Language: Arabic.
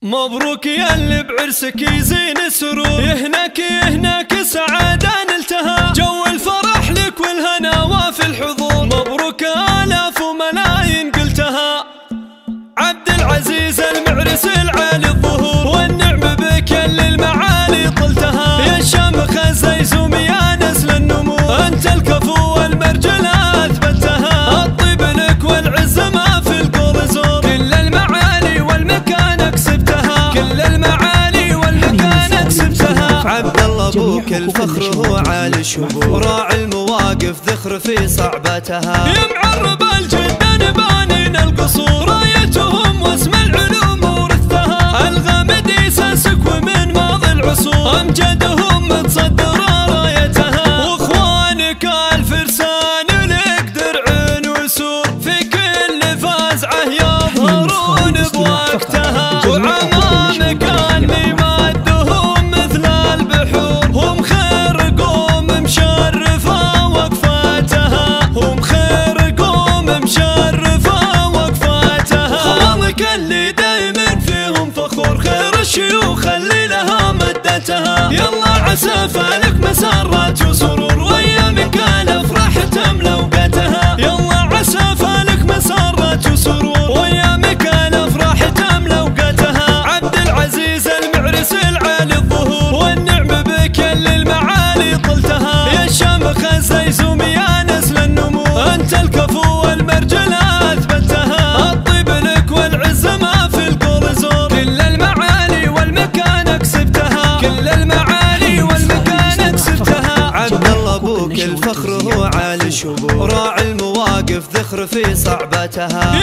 مبروك يا اللي بعرسك يزين السرور، يهناك يهناك سعادة نلتها، جو الفرح لك والهنا وفي الحضور، مبروك آلاف وملايين قلتها. عبد العزيز المعرس العالي الظهور، والنعم بك اللي المعالي طلتها، يا الشامخ الزيزوم يا نسل النمو، انت الكفو والمرجل اثبتها، الطيب لك والعز ما في القول زور، كل المعالي والمكان كسبتها، كل المعالي والمكان كسبتها. عبد الله ابوك الفخر هو عالي الشبور، راعي المواقف ذخر في صعبتها، يا معرب الجدان بانين القصور، رايتهم واسم العلوم ورثها، الغامدي ساسك ومن ماضي العصور، امجدهم متصدره رايتها، واخوانك الفرسان لك درع وسور، في كل فازعه يظهرون بوقتها، وعمامك اللي مادهم مثل البحور، هم خير قوم مشرفه وقفاتها، هم خير قوم مشرفه وقفاتها، خوالك اللي دايما فيهم فخور، خير الشيوخ اللي لها مدتها، يلا عسى فالك مسرات وسرور، وايامك الافراح تملى اوقاتها، يلا عسى فالك مسرات وسرور، وايامك الافراح تملى اوقاتها. عبد العزيز المعرس العالي الظهور، والنعم بك اللي المعالي طلتها، يا الشامخ الزيزوم يا نسل النمو، انت الكفو والمرجل اثبتها، الطيب لك والعز ما في القول زور، كل المعالي والمكان كسبتها، كل المعالي والمكان كسبتها. عبد الله ابوك الفخر هو عالي الشبور، راعي المواقف ذخر في صعبتها.